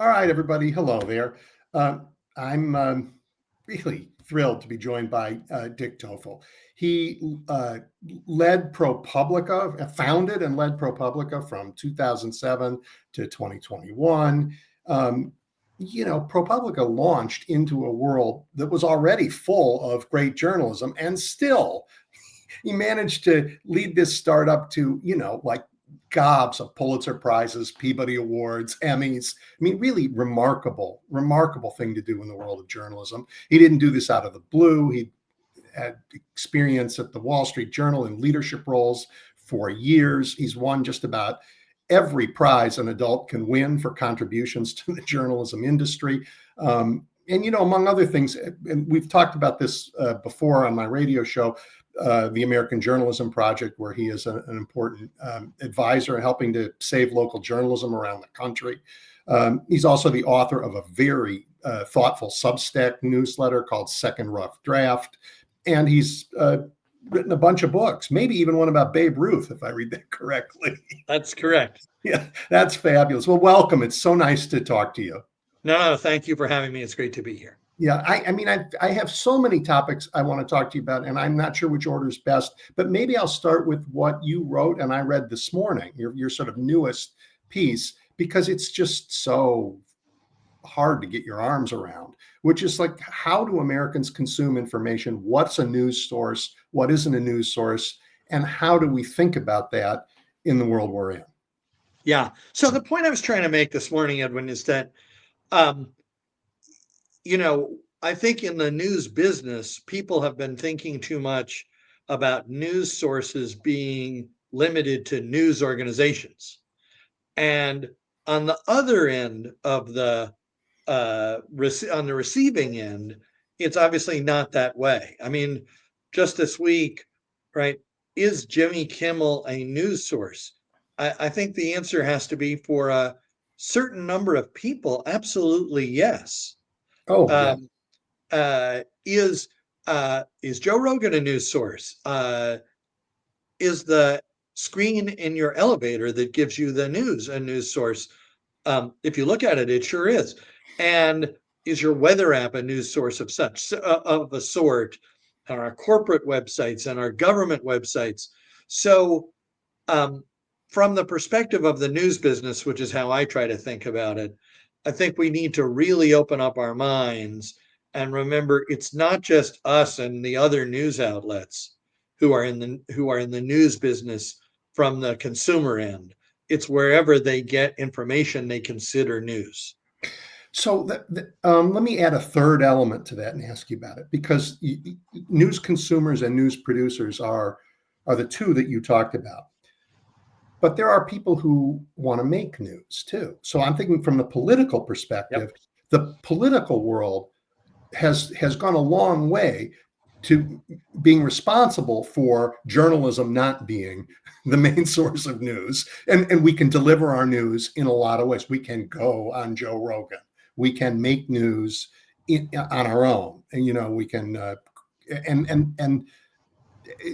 All right, everybody. Hello there. I'm really thrilled to be joined by Dick Toffel. He led ProPublica, founded and led ProPublica from 2007 to 2021. ProPublica launched into a world that was already full of great journalism, and still he managed to lead this startup to, like gobs of Pulitzer Prizes, Peabody Awards, Emmys. I mean, really remarkable, remarkable thing to do in the world of journalism. He didn't do this out of the blue. He had experience at the Wall Street Journal in leadership roles for years. He's won just about every prize an adult can win for contributions to the journalism industry. And among other things, and we've talked about this before on my radio show, the American Journalism Project, where he is an important advisor helping to save local journalism around the country. He's also the author of a very thoughtful Substack newsletter called Second Rough Draft. And he's written a bunch of books, maybe even one about Babe Ruth, if I read that correctly. That's correct. Yeah, that's fabulous. Well, welcome. It's so nice to talk to you. No, thank you for having me. It's great to be here. Yeah, I have so many topics I want to talk to you about, and I'm not sure which order is best, but maybe I'll start with what you wrote and I read this morning, your sort of newest piece, because it's just so hard to get your arms around, which is like, how do Americans consume information? What's a news source? What isn't a news source? And how do we think about that in the world we're in? Yeah. So the point I was trying to make this morning, Edwin, is that I think in the news business, people have been thinking too much about news sources being limited to news organizations. And on the other end of on the receiving end, it's obviously not that way. I mean, just this week, right, is Jimmy Kimmel a news source? I think the answer has to be, for a certain number of people, absolutely yes. Oh, yeah. Is Joe Rogan a news source? Is the screen in your elevator that gives you the news a news source? If you look at it, it sure is. And is your weather app a news source of a sort? On our corporate websites and our government websites. So, from the perspective of the news business, which is how I try to think about it, I think we need to really open up our minds and remember it's not just us and the other news outlets who are in the news business from the consumer end. It's wherever they get information they consider news. So let me add a third element to that and ask you about it, because news consumers and news producers are the two that you talked about. But there are people who want to make news too. So I'm thinking from the political perspective, Yep. The political world has gone a long way to being responsible for journalism not being the main source of news. And we can deliver our news in a lot of ways. We can go on Joe Rogan. We can make news on our own. And, we can, and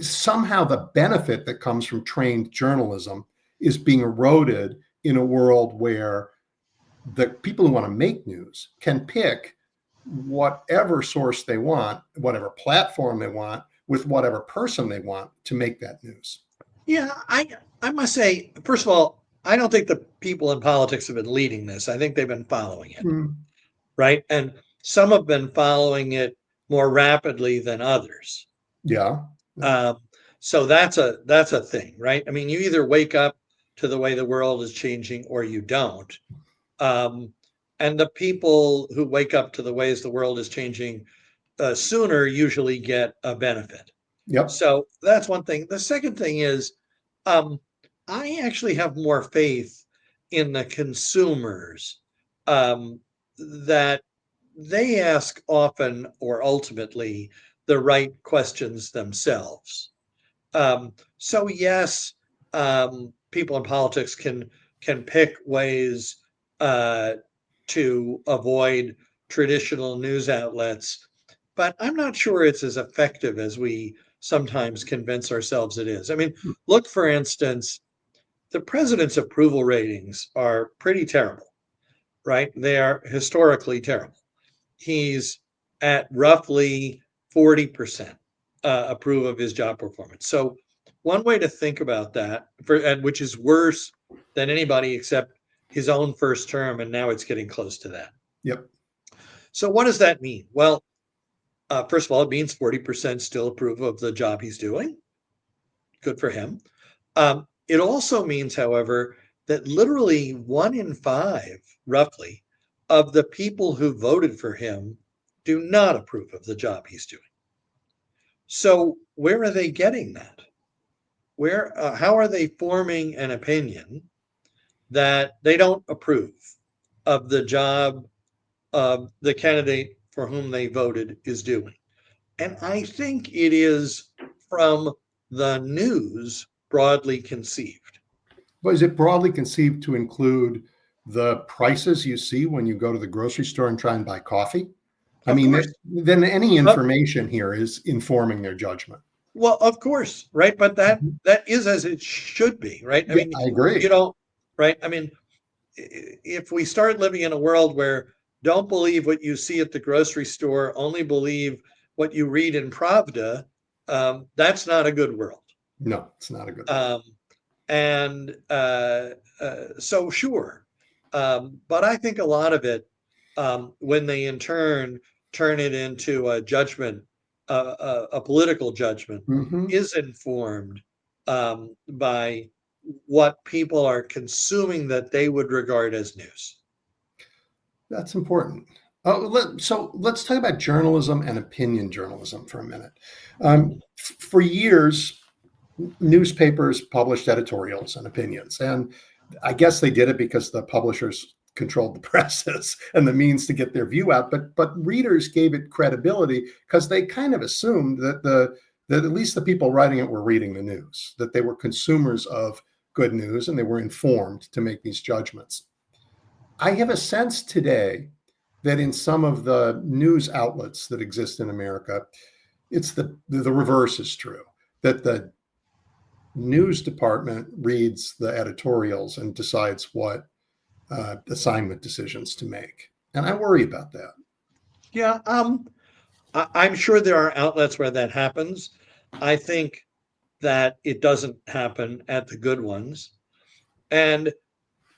somehow the benefit that comes from trained journalism is being eroded in a world where the people who want to make news can pick whatever source they want, whatever platform they want, with whatever person they want to make that news. Yeah, I must say, first of all, I don't think the people in politics have been leading this. I think they've been following it, right? And some have been following it more rapidly than others. Yeah. So that's a thing, right? I mean, you either wake up to the way the world is changing or you don't. And the people who wake up to the ways the world is changing sooner usually get a benefit. Yep. So that's one thing. The second thing is, I actually have more faith in the consumers, that they ask often or ultimately the right questions themselves. So yes, people in politics can pick ways to avoid traditional news outlets, but I'm not sure it's as effective as we sometimes convince ourselves it is. I mean, look, for instance, the president's approval ratings are pretty terrible, right? They are historically terrible. He's at roughly 40% approve of his job performance. So one way to think about that, and which is worse than anybody except his own first term, and now it's getting close to that. Yep. So what does that mean? Well, first of all, it means 40% still approve of the job he's doing. Good for him. It also means, however, that literally 1 in 5, roughly, of the people who voted for him do not approve of the job he's doing. So where are they getting that? How are they forming an opinion that they don't approve of the job of the candidate for whom they voted is doing? And I think it is from the news broadly conceived. But is it broadly conceived to include the prices you see when you go to the grocery store and try and buy coffee? I Of mean, course. then any But, information here is informing their judgment. well, of course, right? But that Mhm. that is as it should be, right? I Yeah, mean, I you agree. know, right? I mean, if we start living in a world where don't believe what you see at the grocery store, only believe what you read in Pravda, that's not a good world. No, it's not a good world. Um, and so, sure. But I think a lot of it, when they in turn it into a judgment, a political judgment, Hmm. is informed by what people are consuming that they would regard as news. That's important. So let's talk about journalism and opinion journalism for a minute. Mhm. For years, newspapers published editorials and opinions, and I guess they did it because the publishers controlled the presses and the means to get their view out. But readers gave it credibility because they kind of assumed that at least the people writing it were reading the news, that they were consumers of good news and they were informed to make these judgments. I have a sense today that in some of the news outlets that exist in America, it's the reverse is true. That the news department reads the editorials and decides what assignment decisions to make, and I worry about that. Yeah, I'm sure there are outlets where that happens. I think that it doesn't happen at the good ones. And,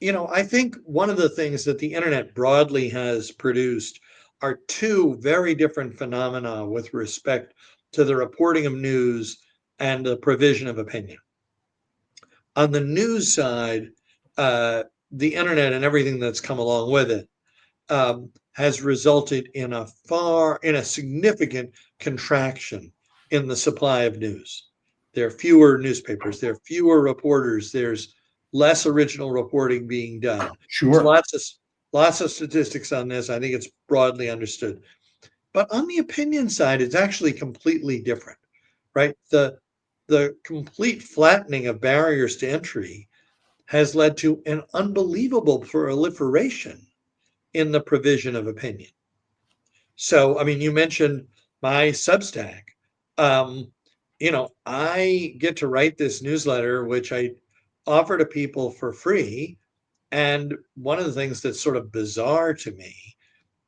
I think one of the things that the internet broadly has produced are two very different phenomena with respect to the reporting of news and the provision of opinion. On the news side, the internet and everything that's come along with it has resulted in a significant contraction in the supply of news. There are fewer newspapers, there are fewer reporters, there's less original reporting being done. There's Sure. lots of statistics on this. I think it's broadly understood. But on the opinion side, it's actually completely different, right? The complete flattening of barriers to entry has led to an unbelievable proliferation in the provision of opinion. So, I mean, you mentioned my Substack. Um, I get to write this newsletter, which I offer to people for free. And one of the things that's sort of bizarre to me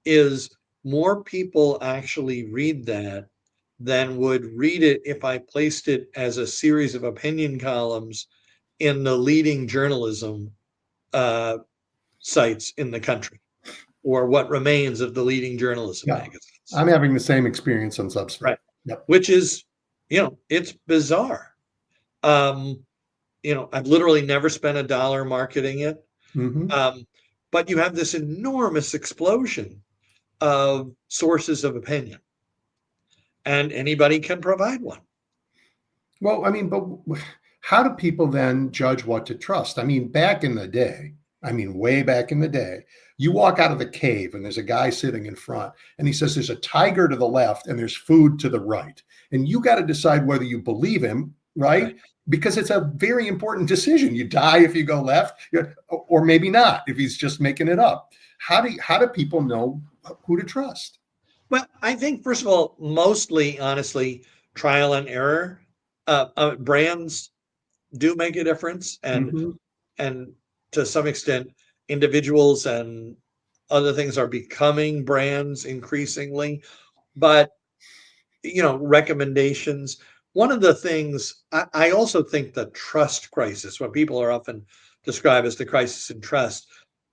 is more people actually read that than would read it if I placed it as a series of opinion columns in the leading journalism uh, sites in the country, or what remains of the leading journalism Yeah, magazines. I'm having the same experience on Substack. Right. Yep. Which is, it's bizarre. Um, I've literally never spent a dollar marketing it. Hmm. Um, but you have this enormous explosion of sources of opinion, and anybody can provide one. Well, I mean, but how do people then judge what to trust? I mean, back in the day, I mean, way back in the day, you walk out of the cave and there's a guy sitting in front and he says there's a tiger to the left and there's food to the right. And you got to decide whether you believe him, right? Right. Because it's a very important decision. You die if you go left, or maybe not if he's just making it up. How do people know who to trust? Well, I think first of all, mostly honestly, trial and error. Brands do make a difference, and Hmm. and to some extent, individuals and Other things are becoming brands increasingly, but recommendations. One of the things I also think the trust crisis, what people are often describe as the crisis in trust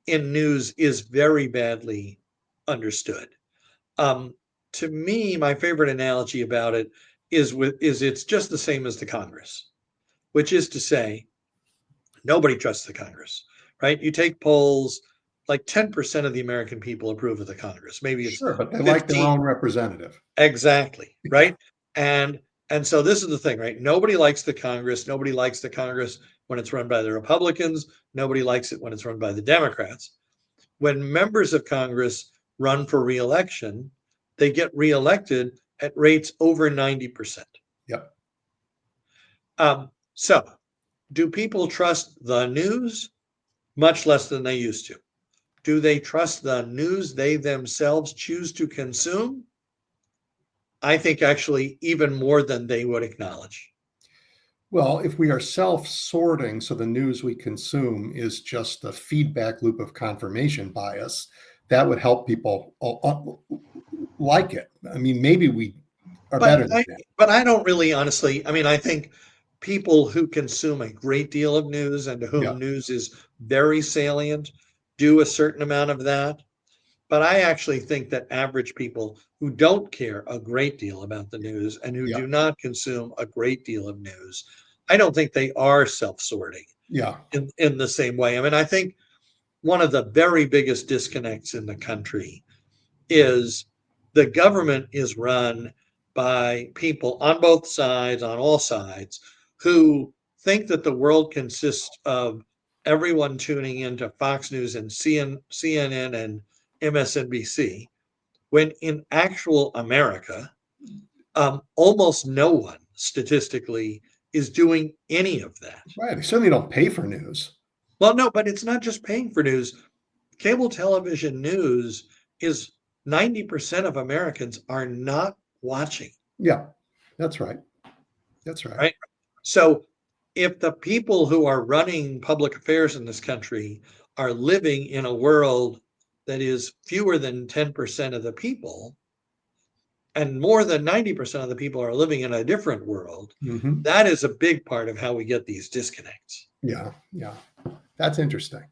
in news, is very badly understood. Um, to me, my favorite analogy about it is it's just the same as the Congress, which is to say, nobody trusts the Congress, right? You take polls, like 10% of the American people approve of the Congress. Maybe it's Sure, but they like their 15. own representative. Exactly, right? And and so this is the thing, right? Nobody likes the Congress. Nobody likes the Congress when it's run by the Republicans. Nobody likes it when it's run by the Democrats. When members of Congress run for reelection, they get reelected at rates over 90%. Yep. So do people trust the news? Much less than they used to. Do they trust the news they themselves choose to consume? I think actually even more than they would acknowledge. Well, if we are self-sorting, so the news we consume is just a feedback loop of confirmation bias, that would help people like it. I mean, maybe we are But better than I that. but I don't really honestly, I mean, I think people who consume a great deal of news and to Yeah, whom news is very salient do a certain amount of that. But I actually think that average people who don't care a great deal about the news and who yeah, do not consume a great deal of news, I don't think they are self-sorting yeah. in the same way. I mean, I think one of the very biggest disconnects in the country is the government is run by people on both sides, on all sides, who think that the world consists of everyone tuning into Fox News and CNN and MSNBC, when in actual America, almost no one statistically is doing any of that. Right. They certainly don't pay for news. Well, no, but it's not just paying for news. Cable television news is 90% of Americans are not watching, Yeah, that's right. That's right. right? So if the people who are running public affairs in this country are living in a world that is fewer than 10% of the people, and more than 90% of the people are living in a different world, Hmm. that is a big part of how we get these disconnects. Yeah, yeah. That's interesting.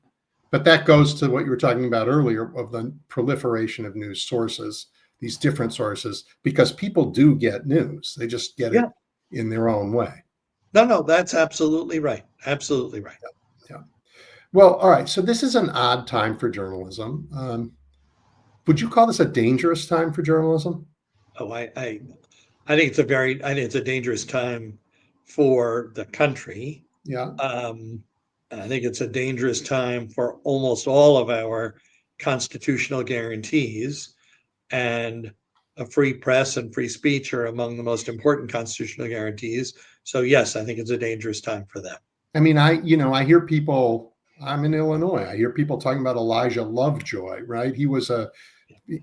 But that goes to what you were talking about earlier of the proliferation of news sources, these different sources, because people do get news. They just get Yeah. it in their own way. No, no, that's absolutely right. Absolutely right. Yeah. Well, all right. So this is an odd time for journalism. Would you call this a dangerous time for journalism? Oh, I think I think it's a dangerous time for the country. Yeah. Um, I think it's a dangerous time for almost all of our constitutional guarantees, and a free press and free speech are among the most important constitutional guarantees. So yes, I think it's a dangerous time for them. I mean, I hear people, I'm in Illinois. I hear people talking about Elijah Lovejoy, right? He was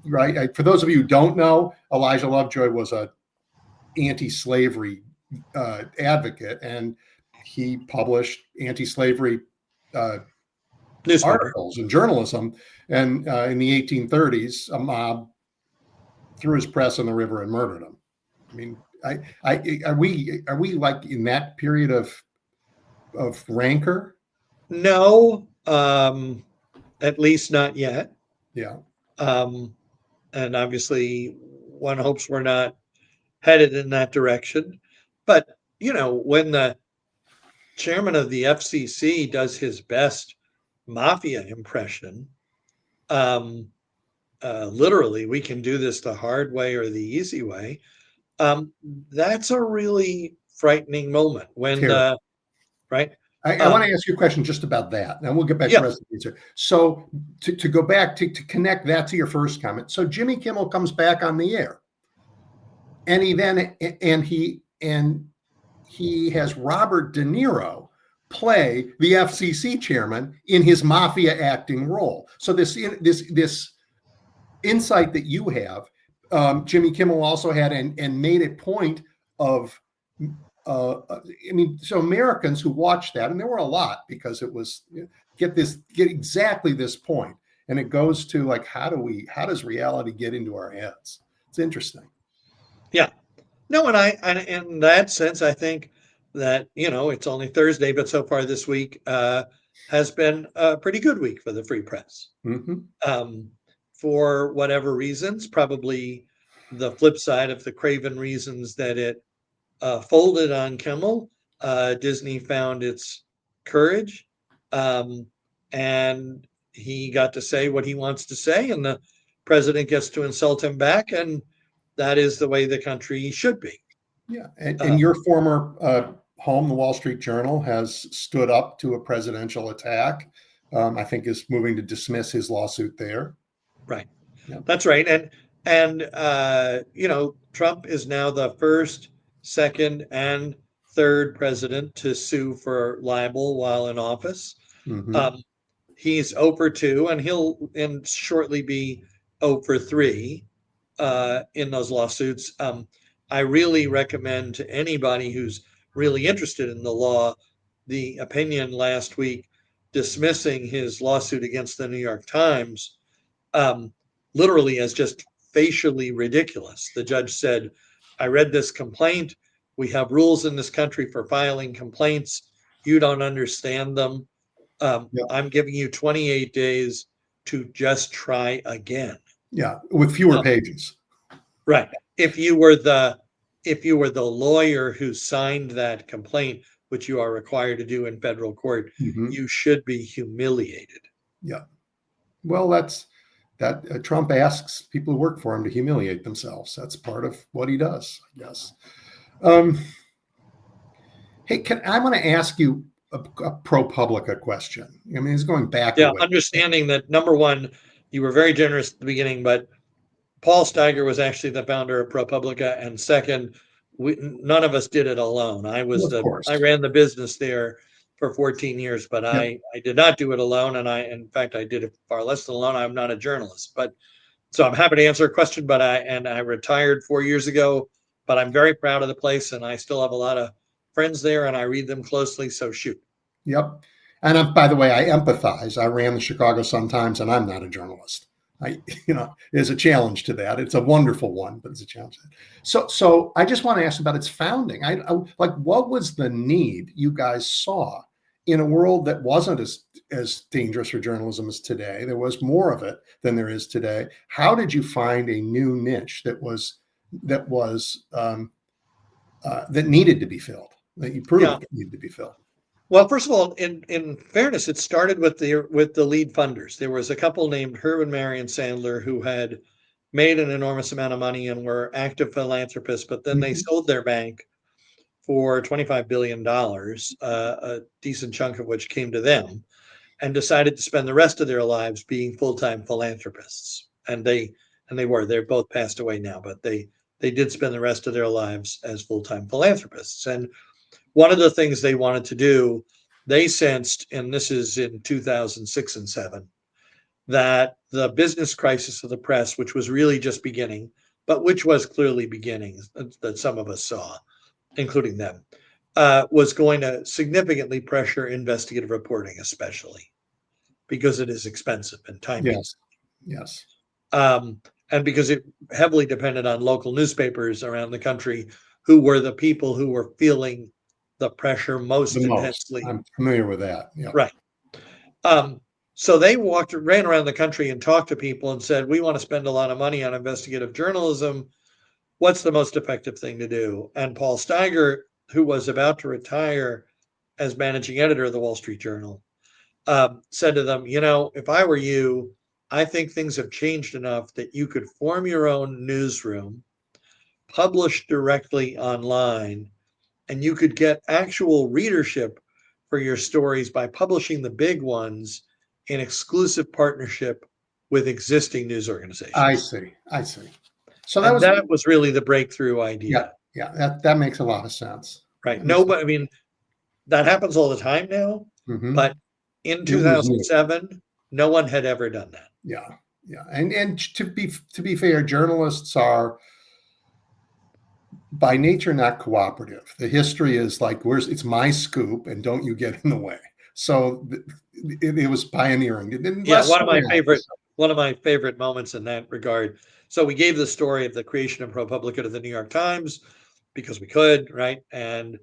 right. For those of you who don't know, Elijah Lovejoy was a anti-slavery advocate, and he published anti-slavery uh, Newspaper. articles and journalism. And in the 1830s, a mob threw his press in the river and murdered him. I mean, are we like in that period of rancor? No, at least not yet. Yeah, Um, and obviously, one hopes we're not headed in that direction. But when the chairman of the FCC does his best mafia impression, um, literally, we can do this the hard way or the easy way. Um, that's a really frightening moment when terrible. the right. I want Um, to ask you a question just about that, and we'll get back to the yeah, rest of the answer. So, to go back to connect that to your first comment, so Jimmy Kimmel comes back on the air, and he has Robert De Niro play the FCC chairman in his mafia acting role. So this insight that you have, Jimmy Kimmel also had, and made a point of. I mean, so Americans who watched that, and there were a lot, because it was get exactly this point. And it goes to like, how does reality get into our heads? It's interesting. Yeah. No, and in that sense, I think that, it's only Thursday, but so far this week has been a pretty good week for the free press. Hmm. Um, for whatever reasons, probably the flip side of the craven reasons that it folded on Kimmel, Disney found its courage, um, and he got to say what he wants to say, and the president gets to insult him back, and that is the way the country should be. Yeah. And Uh, your former home, the Wall Street Journal, has stood up to a presidential attack. I think is moving to dismiss his lawsuit there. right. Yeah. That's right. And Trump is now the first, second, and third president to sue for libel while in office. Hmm. Um, he's 0 for 2, and he'll shortly be 0 for 3 in those lawsuits. I really recommend to anybody who's really interested in the law the opinion last week dismissing his lawsuit against the New York Times, um, literally as just facially ridiculous. The judge said, I read this complaint. We have rules in this country for filing complaints. You don't understand them. Yeah. I'm giving you 28 days to just try again. Yeah. With fewer Um, pages. right. If you were the lawyer who signed that complaint, which you are required to do in federal court, Hmm. you should be humiliated. Yeah. Well, that Trump asks people who work for him to humiliate themselves. That's part of what he does, I guess. Um, hey, I'm going to ask you a ProPublica question. I mean, it's going back a Yeah, way. understanding that number one, you were very generous at the beginning, but Paul Steiger was actually the founder of ProPublica, and second, none of us did it alone. Well, of I course. ran the business there for 14 years, but Yep. I did not do it alone, and in fact, I did it far less than alone. I'm not a journalist, but so I'm happy to answer a question. But I retired 4 years ago, but I'm very proud of the place, and I still have a lot of friends there, and I read them closely. So shoot. Yep. And by the way, I empathize. I ran the Chicago Sun-Times, and I'm not a journalist. There's a challenge to that. It's a wonderful one, but it's a challenge. So I just want to ask about its founding. Like, what was the need you guys saw in a world that wasn't as dangerous for journalism as today? There was more of it than there is today. How did you find a new niche that needed to be filled? That you Yeah. proved needed to be filled? Well, first of all, in fairness, it started with the lead funders. There was a couple named Herb and Marion Sandler who had made an enormous amount of money and were active philanthropists, but then they Mhm. sold their bank for $25 billion, a decent chunk of which came to them, and decided to spend the rest of their lives being full-time philanthropists. They're both passed away now, but they did spend the rest of their lives as full-time philanthropists. And one of the things they wanted to do, they sensed, and this is in 2006 and 7, that the business crisis of the press, which was really just beginning, but which was clearly beginning, that some of us saw, including them, was going to significantly pressure investigative reporting, especially because it is expensive and time consuming. Yes. Yes. Um, and because it heavily depended on local newspapers around the country who were the people who were feeling the pressure The most most. intensely. I'm familiar with that. Yeah. Right. Um, so they ran around the country and talked to people and said, we want to spend a lot of money on investigative journalism. What's the most effective thing to do? And Paul Steiger, who was about to retire as managing editor of the Wall Street Journal, said to them, if I were you, I think things have changed enough that you could form your own newsroom, publish directly online, and you could get actual readership for your stories by publishing the big ones in exclusive partnership with existing news I organizations. see. I see. So And that was really the breakthrough yeah, idea, yeah, that makes a lot of sense. right? That makes Nobody, I mean, that happens all the time now, hmm. but in It was new. 2007, no one had ever done that. Yeah, yeah, and to be fair, journalists are by nature not cooperative. The history is like, it's my scoop, and don't you get in the way. So it was pioneering. Yeah, Less so now. one of my favorite moments in that regard. So we gave the story of the creation of ProPublica to the New York Times because we could, right? And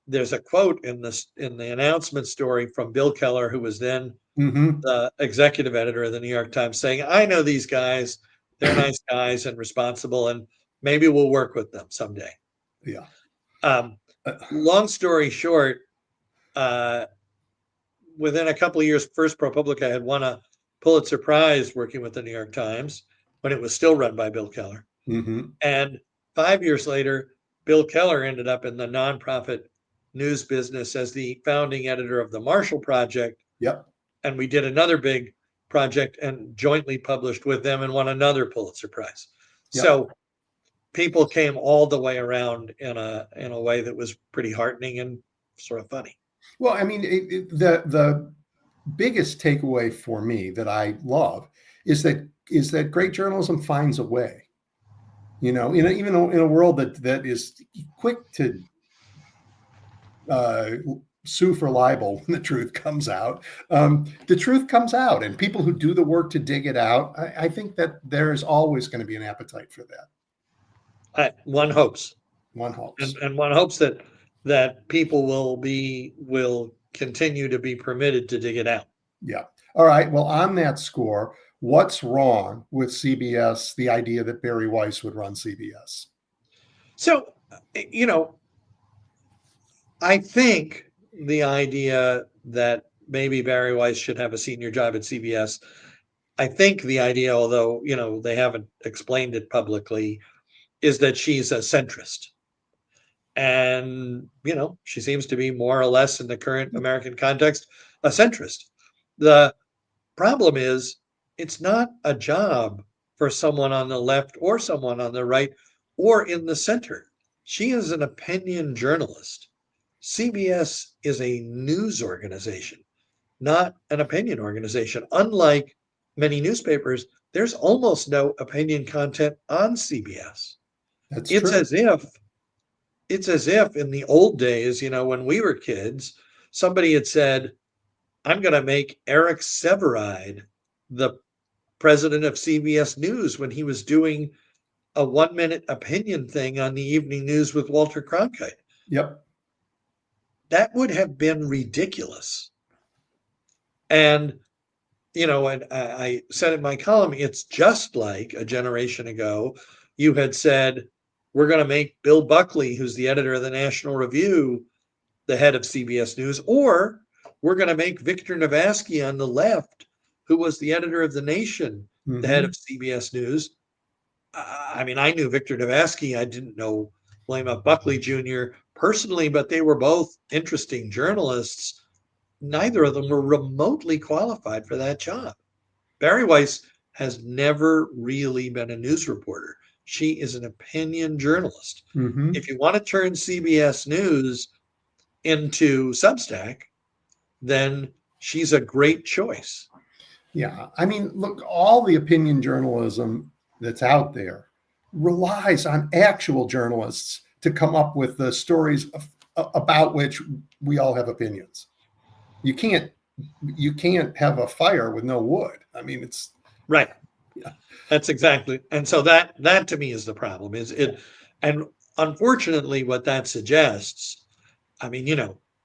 there's a quote in the announcement story from Bill Keller, who was then Hmm. the executive editor of the New York Times, saying, "I know these guys; they're nice guys and responsible, and maybe we'll work with them someday." Yeah. Um, Uh, long story short, uh, within a couple of years, first ProPublica had won a Pulitzer Prize working with the New York Times when it was still run by Bill Keller. hmm. And 5 years later, Bill Keller ended up in the nonprofit news business as the founding editor of the Marshall Project. Yep. And we did another big project and jointly published with them and won another Pulitzer Prize. Yep. So people came all the way around in a way that was pretty heartening and sort of funny. Well, I mean, the biggest takeaway for me that I love is that great journalism finds a way. Even in a world that is quick to uh, sue for libel when the truth comes out. The truth comes out, and people who do the work to dig it out, I think that there is always going to be an appetite for that. One hopes, One hopes. and one hopes that people will continue to be permitted to dig it out. Yeah. All right. Well, on that score, what's wrong with CBS? The idea that Barry Weiss would run CBS. So, you know, I think the idea that maybe Barry Weiss should have a senior job at CBS, I think the idea, although, they haven't explained it publicly, is that she's a centrist. And, she seems to be more or less in the current American context, a centrist. The problem is it's not a job for someone on the left or someone on the right or in the center. She is an opinion journalist. CBS is a news organization, not an opinion organization. Unlike many newspapers, there's almost no opinion content on CBS. That's It's true. as if it's as if in the old days, when we were kids, somebody had said, "I'm going to make Eric Severide the president of CBS News," when he was doing a 1 minute opinion thing on the evening news with Walter Cronkite. Yep. That would have been ridiculous. And, and I said in my column, it's just like a generation ago, you had said, "We're going to make Bill Buckley, who's the editor of the National Review, the head of CBS News, or we're going to make Victor Navasky on the left, who was the editor of The Nation, the head Hmm. of CBS News." I mean, I knew Victor Navasky. I didn't know William F. Buckley Jr. personally, but they were both interesting journalists. Neither of them were remotely qualified for that job. Barry Weiss has never really been a news reporter. She is an opinion journalist. Hmm. If you want to turn CBS News into Substack, then she's a great choice. Yeah. I mean, look, all the opinion journalism that's out there relies on actual journalists to come up with the stories about which we all have opinions. You can't you can't have a fire with no wood. I mean, it's Right. yeah. That's exactly. And so that to me is the problem. Is it and unfortunately what that suggests, I mean,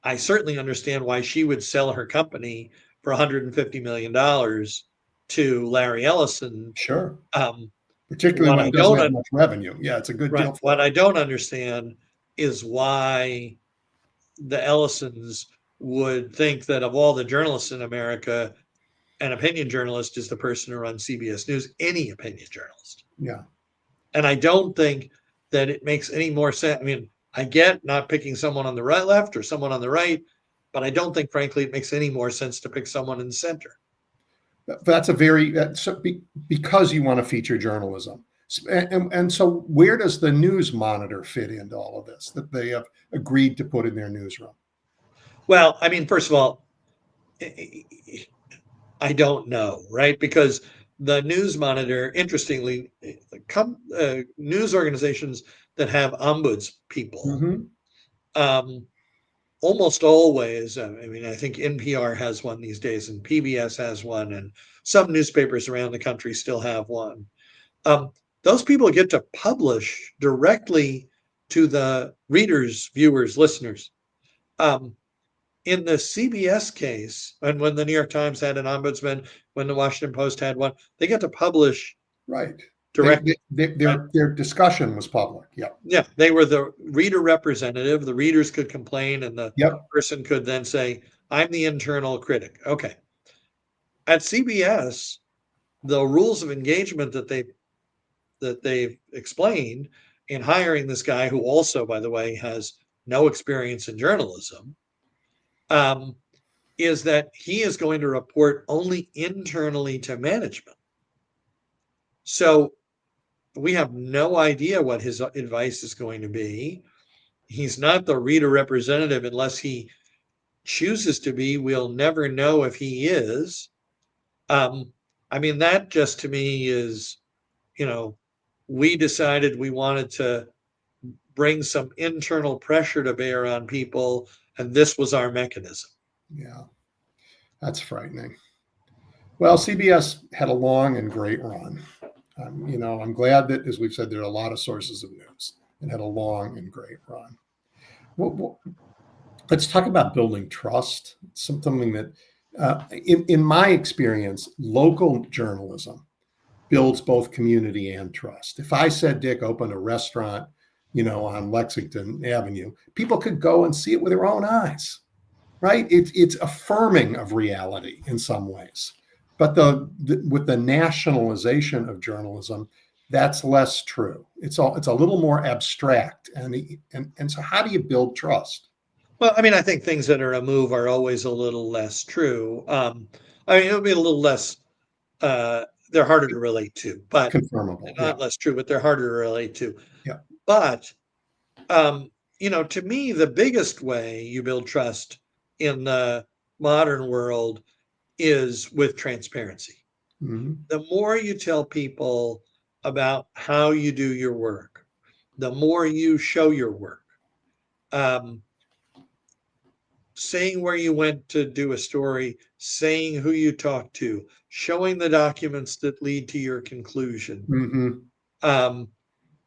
I certainly understand why she would sell her company for $150 million to Larry Ellison. Sure. Um, Particularly what when I it doesn't don't have un- much revenue. Yeah, it's a good right, deal what for I don't understand is why the Ellisons would think that of all the journalists in America, an opinion journalist is the person who runs CBS News, any opinion journalist. her. Yeah. And I don't think that it makes any more sense. I mean, I get not picking someone on the right, left or someone on the right, but I don't think, frankly, it makes any more sense to pick someone in the center. That's a very because you want to feature journalism. And so where does the news monitor fit into all of this that they have agreed to put in their newsroom? Well, I mean, first of all, I don't know, right? Because the news monitor, interestingly, news organizations that have ombuds people, Hmm. um, almost always, I mean, I think NPR has one these days, and PBS has one, and some newspapers around the country still have one. Um, those people get to publish directly to the readers, viewers, listeners. Um, in the CBS case, and when the New York Times had an ombudsman, when the Washington Post had one, they get to publish Right. directly. Right? Their discussion was public. Yep. Yeah, they were the reader representative. The readers could complain, and the Yep. person could then say, "I'm the internal critic." Okay. At CBS, the rules of engagement that they've explained in hiring this guy, who also, by the way, has no experience in journalism, um, is that he is going to report only internally to management. So we have no idea what his advice is going to be. He's not the reader representative unless he chooses to be. We'll never know if he is. Um, I mean, that just to me is, you know, we decided we wanted to bring some internal pressure to bear on people, and this was our mechanism. Yeah. That's frightening. Well, CBS had a long and great run. I'm glad that, as we've said, there are a lot of sources of news and had a long and great run. Well, let's talk about building trust. Something that, in my experience, local journalism builds both community and trust. If I said, Dick, open a restaurant, on Lexington Avenue, people could go and see it with their own eyes, right? It's affirming of reality in some ways. But with the nationalization of journalism, that's less true. It's a little more abstract. And so how do you build trust? Well, I mean, I think things that are a move are always a little less true. I mean, it'll be a little less, they're harder to relate to, but Confirmable. not Yeah. less true, but they're harder to relate to. Yeah. But, to me, the biggest way you build trust in the modern world is with transparency. Mm-hmm. The more you tell people about how you do your work, the more you show your work. Um, saying where you went to do a story, saying who you talked to, showing the documents that lead to your conclusion, Mm-hmm. um,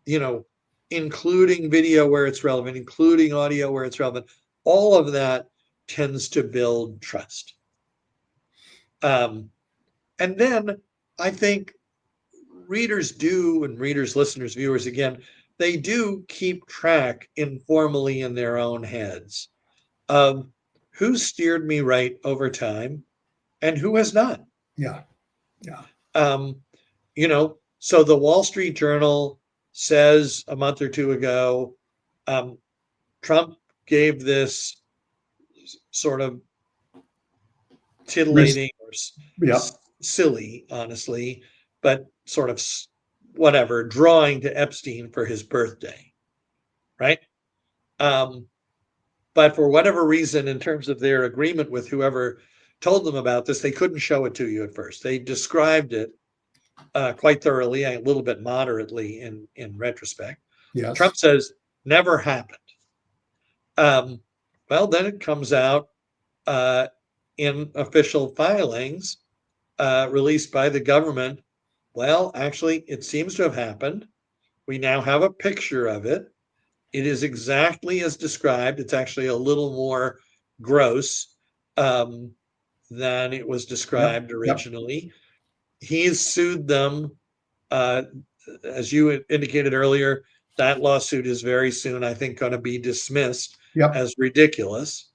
you know, including video where it's relevant, including audio where it's relevant. All of that tends to build trust. And then I think readers do, and readers, listeners, viewers, again, they do keep track informally in their own heads of who steered me right over time and who has not. Yeah. Yeah. Um, so the Wall Street Journal says a month or two ago, um, Trump gave this sort of titillating or Yeah. silly, honestly, but sort of whatever, drawing to Epstein for his birthday, right? Um, but for whatever reason, in terms of their agreement with whoever told them about this, they couldn't show it to you at first. They described it quite thoroughly, a little bit moderately in retrospect. Yes. Trump says never happened. Well, then it comes out in official filings released by the government. Well, actually, it seems to have happened. We now have a picture of it. It is exactly as described. It's actually a little more gross than it was Yep. described Yep. originally. He's sued them. Uh, as you indicated earlier, that lawsuit is very soon, I think, going to be dismissed Yep. as ridiculous.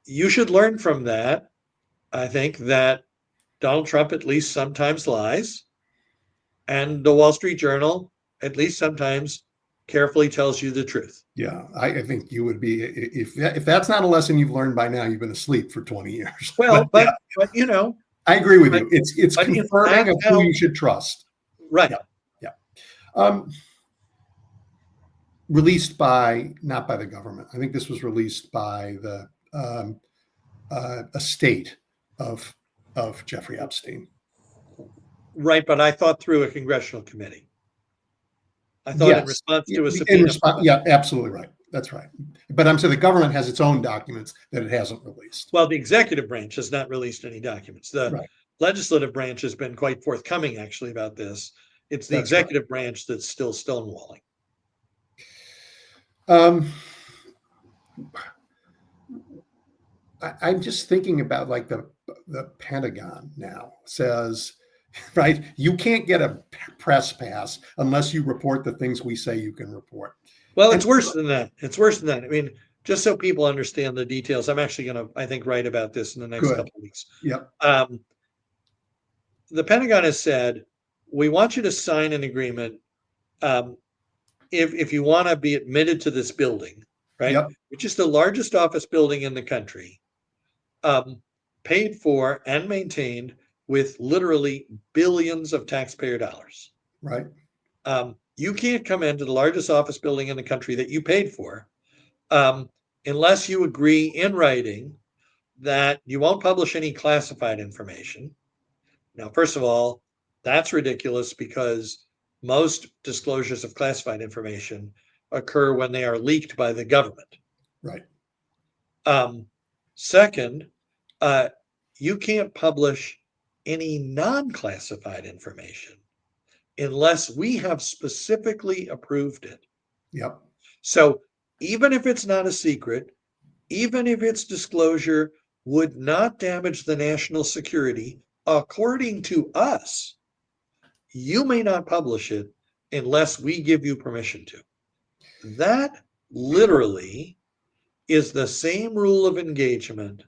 You should learn from that. I think that Donald Trump at least sometimes lies, and the Wall Street Journal at least sometimes carefully tells you the truth. Yeah. I think you would be, if that's not a lesson you've learned by now, you've been asleep for 20 years. Well, Yeah, but I agree with but, you. It's but confirming of who you should trust. right. Yeah. Yeah. Released not by the government. I think this was released by the estate of Jeffrey Epstein. Right, but I thought through a congressional committee. I thought in Yes. response to a subpoena. Yeah, absolutely right. That's right. But I'm saying the government has its own documents that it hasn't released. Well, the executive branch has not released any documents. The Right. legislative branch has been quite forthcoming, actually, about this. It's the That's right. executive branch that's still stonewalling. Um, I'm just thinking about like the Pentagon now says, right, you can't get a press pass unless you report the things we say you can report. Well, And it's worse than that. It's worse than that. I mean, just so people understand the details, I'm actually going to, I think, write about this in the next good. couple of weeks. Yep. The Pentagon has said, we want you to sign an agreement um, if you want to be admitted to this building, right, Yep. which is the largest office building in the country, um, paid for and maintained with literally billions of taxpayer dollars. Right. You can't come into the largest office building in the country that you paid for um, unless you agree in writing that you won't publish any classified information. Now, first of all, that's ridiculous because most disclosures of classified information occur when they are leaked by the government. Right. Um, Second, uh, you can't publish any non classified information unless we have specifically approved it. Yep. So, even if it's not a secret, even if its disclosure would not damage the national security, according to us, you may not publish it unless we give you permission to. That literally is the same rule of engagement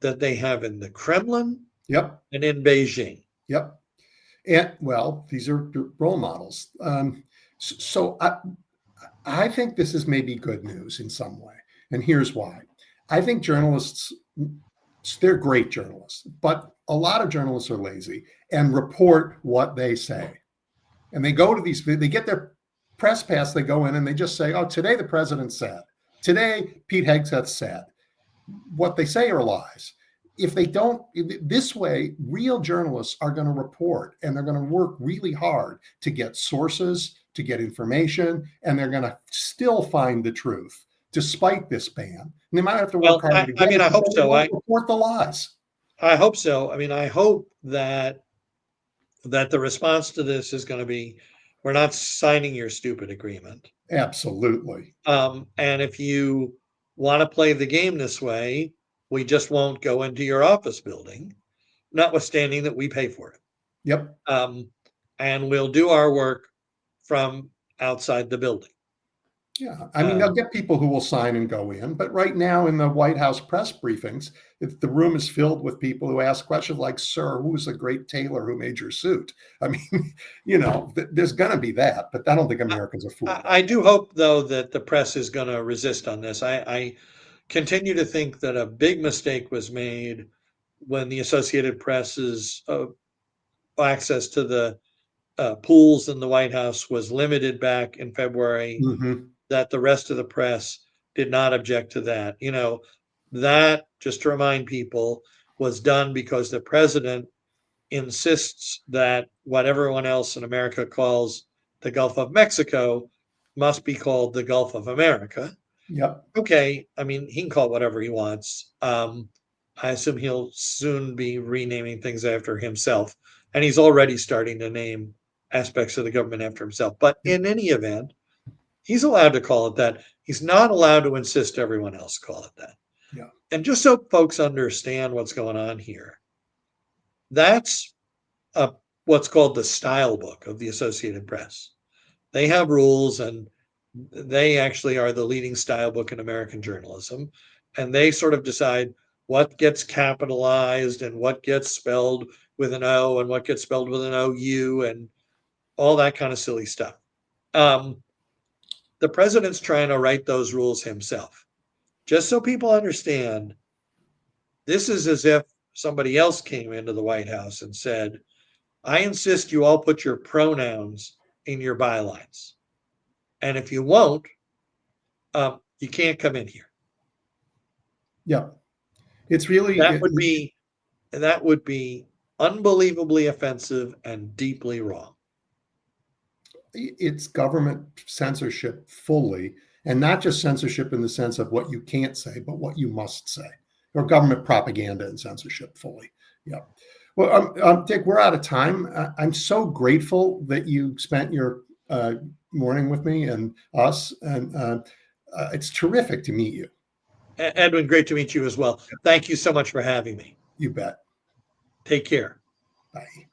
that they have in the Kremlin Yep. and in Beijing. Yep. And well, these are role models. So I think this is maybe good news in some way. And here's why. I think journalists, they're great journalists, but a lot of journalists are lazy and report what they say. And they go to these, they get their press pass, they go in and they just say, oh, today the president said, today Pete Hegseth said. What they say are lies. If they don't, this way, real journalists are going to report and they're going to work really hard to get sources, to get information, and they're going to still find the truth despite this ban. And they might have to work Well, harder to I get mean, it, I but hope they so. won't report the lies. I hope so. I mean, I hope that the response to this is going to be, we're not signing your stupid agreement. Absolutely. And if you want to play the game this way, we just won't go into your office building, notwithstanding that we pay for it. Yep. And we'll do our work from outside the building. Yeah, I mean, they'll get people who will sign and go in, but right now in the White House press briefings, the room is filled with people who ask questions like, "Sir, who's the great tailor who made your suit?" I mean, there's going to be that, but I don't think Americans are fooled. I do hope, though, that the press is going to resist on this. I continue to think that a big mistake was made when the Associated Press's access to the pools in the White House was limited back in February, Mm-hmm. that the rest of the press did not object to that. That, just to remind people, was done because the president insists that what everyone else in America calls the Gulf of Mexico must be called the Gulf of America. Yep. Okay, I mean, he can call it whatever he wants. I assume he'll soon be renaming things after himself, and he's already starting to name aspects of the government after himself. But in any event, he's allowed to call it that. He's not allowed to insist everyone else call it that. Yeah. And just so folks understand what's going on here, that's what's called the style book of the Associated Press. They have rules, and they actually are the leading style book in American journalism. And they sort of decide what gets capitalized and what gets spelled with an O and what gets spelled with an OU and all that kind of silly stuff. The president's trying to write those rules himself. Just so people understand, this is as if somebody else came into the White House and said, I insist you all put your pronouns in your bylines. And if you won't, you can't come in here. Yeah. It's really That would be unbelievably offensive and deeply wrong. it's government censorship fully. and not just censorship in the sense of what you can't say, but what you must say, or government propaganda and censorship fully. Yeah. Well, Dick, we're out of time. I'm so grateful that you spent your morning with me and us, and it's terrific to meet you. Edwin, great to meet you as well. Thank you so much for having me. You bet. Take care. Bye.